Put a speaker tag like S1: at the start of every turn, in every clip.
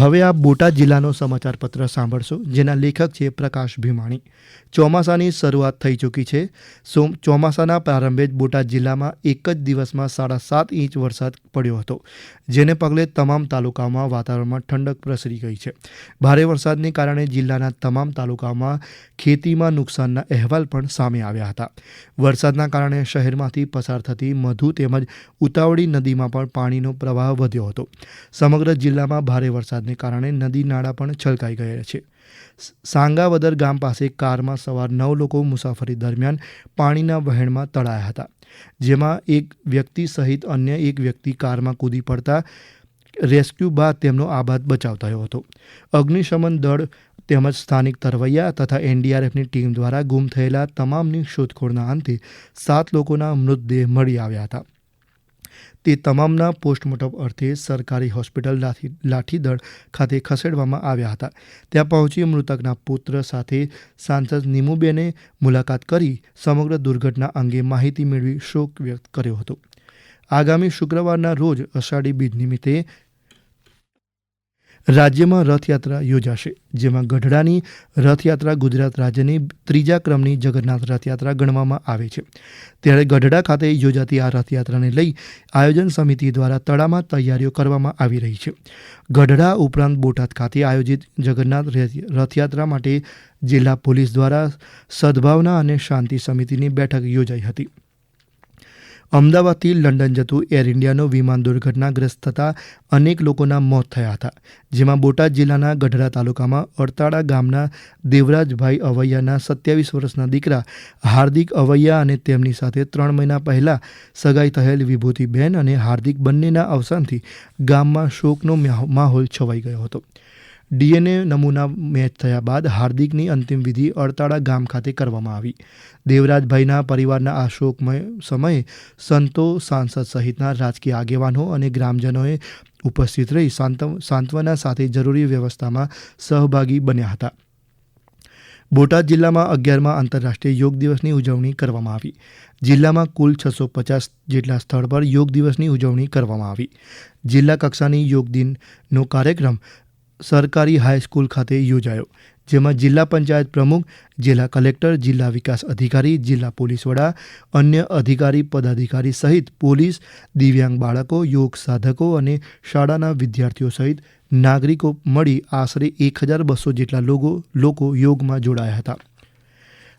S1: હવે આ બોટાદ જિલ્લાનો સમાચાર પત્ર સાંભળશો, જેના લેખક છે પ્રકાશ ભીમાણી. ચોમાસાની શરૂઆત થઈ ચૂકી છે. ચોમાસાના પ્રારંભે જ બોટાદ જિલ્લામાં એક જ દિવસમાં 7.5 ઇંચ વરસાદ પડ્યો હતો, જેને પગલે તમામ તાલુકાઓમાં વાતાવરણમાં ઠંડક પ્રસરી ગઈ છે. ભારે વરસાદને કારણે જિલ્લાના તમામ તાલુકાઓમાં ખેતીમાં નુકસાનના અહેવાલ પણ સામે આવ્યા હતા. વરસાદના કારણે શહેરમાંથી પસાર થતી મધુ તેમજ ઉતાવળી નદીમાં પણ પાણીનો પ્રવાહ વધ્યો હતો. સમગ્ર જિલ્લામાં ભારે વરસાદને કારણે નદી નાળા પણ છલકાઈ ગયા છે. સાંગાવદર ગામ પાસે કારમાં સવાર 9 લોકો મુસાફરી દરમિયાન પાણીના વહેણમાં તણાયા હતા, જેમાં એક વ્યક્તિ સહિત અન્ય એક વ્યક્તિ કારમાં કૂદી પડતા રેસ્ક્યુ બાદ તેમનો આબાદ બચાવ થયો હતો. અગ્નિશમન દળ તેમજ સ્થાનિક તરવૈયા તથા એનડીઆરએફની ટીમ દ્વારા ગુમ થયેલા તમામની શોધખોળના અંતે 7 લોકોના મૃતદેહ મળી આવ્યા હતા. તે તમામના પોસ્ટમોર્ટમ અર્થે સરકારી હોસ્પિટલ લાઠીદળ ખાતે ખસેડવામાં આવ્યા હતા. ત્યાં પહોંચી મૃતકના પુત્ર સાથે સાંસદ નીમુબેને મુલાકાત કરી સમગ્ર દુર્ઘટના અંગે માહિતી મેળવી શોક વ્યક્ત કર્યો હતો. આગામી શુક્રવારના રોજ અષાઢી બીજ નિમિત્તે રાજ્યમાં રથયાત્રા યોજાશે, જેમાં ગઢડાની રથયાત્રા ગુજરાત રાજ્યની 3જા ક્રમની જગન્નાથ રથયાત્રા ગણવામાં આવે છે. ત્યારે ગઢડા ખાતે યોજાતી આ રથયાત્રાને લઈ આયોજન સમિતિ દ્વારા તડામાર તૈયારીઓ કરવામાં આવી રહી છે. ગઢડા ઉપરાંત બોટાદ ખાતે આયોજિત જગન્નાથ રથયાત્રા માટે જિલ્લા પોલીસ દ્વારા સદભાવના અને શાંતિ સમિતિની બેઠક યોજાઈ હતી. અમદાવાદથી લંડન જતું એર ઇન્ડિયાનું વિમાન દુર્ઘટનાગ્રસ્ત થતાં અનેક લોકોના મોત થયા હતા, જેમાં બોટાદ જિલ્લાના ગઢડા તાલુકામાં અડતાળા ગામના દેવરાજભાઈ અવૈયાના 27 વર્ષના દીકરા હાર્દિક અવૈયા અને તેમની સાથે 3 મહિના પહેલા સગાઈ થયેલ વિભૂતિબેન અને હાર્દિક બંનેના અવસાનથી ગામમાં શોકનો માહોલ છવાઈ ગયો હતો. ડીએનએ નમૂના મેચ થયા બાદ હાર્દિકની અંતિમ વિધિ અડતાળા ગામ ખાતે કરવામાં આવી. દેવરાજભાઈના પરિવારના આ શોકમય સમયે સંતો, સાંસદ સહિતના રાજકીય આગેવાનો અને ગ્રામજનોએ ઉપસ્થિત રહી સાંત્વના સાથે જરૂરી વ્યવસ્થામાં સહભાગી બન્યા હતા. બોટાદ જિલ્લામાં 11મા આંતરરાષ્ટ્રીય યોગ દિવસની ઉજવણી કરવામાં આવી. જિલ્લામાં કુલ 650 જેટલા સ્થળ પર યોગ દિવસની ઉજવણી કરવામાં આવી. જિલ્લા કક્ષાની યોગ દિનનો કાર્યક્રમ સરકારી હાઈસ્કૂલ ખાતે યોજાયો, જેમાં જિલ્લા પંચાયત પ્રમુખ, જિલ્લા કલેક્ટર, જિલ્લા વિકાસ અધિકારી, જિલ્લા પોલીસ વડા, અન્ય અધિકારી પદાધિકારી સહિત પોલીસ, દિવ્યાંગ બાળકો, યોગ સાધકો અને શાળાના વિદ્યાર્થીઓ સહિત નાગરિકો મળી આશરે 1200 જેટલા લોકો યોગમાં જોડાયા હતા.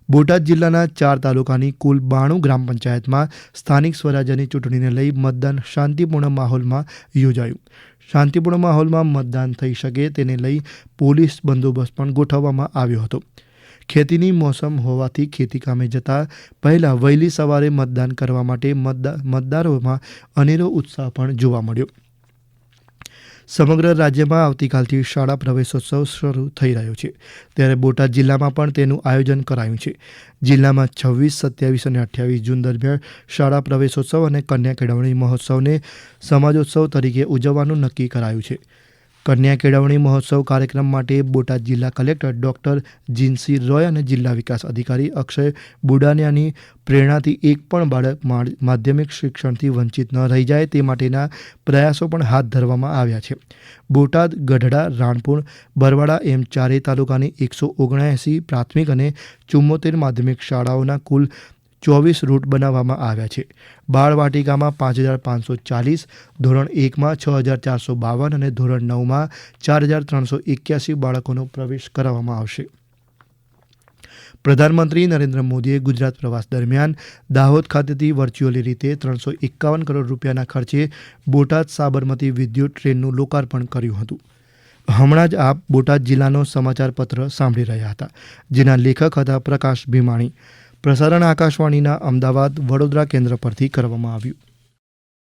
S1: બોટાદ જિલ્લાના 4 તાલુકાની કુલ 92 ગ્રામ પંચાયતમાં સ્થાનિક સ્વરાજ્યની ચૂંટણીને લઈ મતદાન શાંતિપૂર્ણ માહોલમાં યોજાયું. શાંતિપૂર્ણ માહોલમાં મતદાન થઈ શકે તેને લઈ પોલીસ બંદોબસ્ત પણ ગોઠવવામાં આવ્યો હતો. ખેતીની મોસમ હોવાથી ખેતી કામે જતા પહેલા વહેલી સવારે મતદાન કરવા માટે મતદારોમાં અનેરો ઉત્સાહ પણ જોવા મળ્યો. સમગ્ર રાજ્યમાં આવતીકાલથી શાળા પ્રવેશોત્સવ શરૂ થઈ રહ્યો છે, ત્યારે બોટાદ જિલ્લામાં પણ તેનું આયોજન કરાયું છે. જિલ્લામાં 26, 27 અને 28 જૂન દરમિયાન શાળા પ્રવેશોત્સવ અને કન્યા કેળવણી મહોત્સવને સમાજોત્સવ તરીકે ઉજવવાનું નક્કી કરાયું છે. કન્યા કેળવણી મહોત્સવ કાર્યક્રમ માટે બોટાદ જિલ્લા કલેક્ટર ડૉક્ટર જીન્સી રોય અને જિલ્લા વિકાસ અધિકારી અક્ષય બુડાનિયાની પ્રેરણાથી એક પણ બાળક માધ્યમિક શિક્ષણથી વંચિત ન રહી જાય તે માટેના પ્રયાસો પણ હાથ ધરવામાં આવ્યા છે. બોટાદ, ગઢડા, રાણપુર, બરવાડા એમ 4 તાલુકાની 179 પ્રાથમિક અને 74 માધ્યમિક શાળાઓના કુલ 24 રૂટ બનાવવામાં આવ્યા છે. બાળવાટિકામાં 5540, ધોરણ 1માં 6452 અને ધોરણ 9માં 4381 બાળકોનો પ્રવેશ કરાવવામાં આવશે. પ્રધાનમંત્રી નરેન્દ્ર મોદીએ ગુજરાત પ્રવાસ દરમિયાન દાહોદ ખાતેથી વર્ચ્યુઅલી રીતે 351 કરોડ રૂપિયાના ખર્ચે બોટાદ સાબરમતી વિદ્યુત ટ્રેનનું લોકાર્પણ કર્યું હતું. હમણાં જ આપ બોટાદ જિલ્લાનો સમાચાર પત્ર સાંભળી રહ્યા હતા, જેના લેખક હતા પ્રકાશ ભીમાણી. પ્રસારણ આકાશવાણીના અમદાવાદ, વડોદરા કેન્દ્ર પરથી કરવામાં આવ્યું.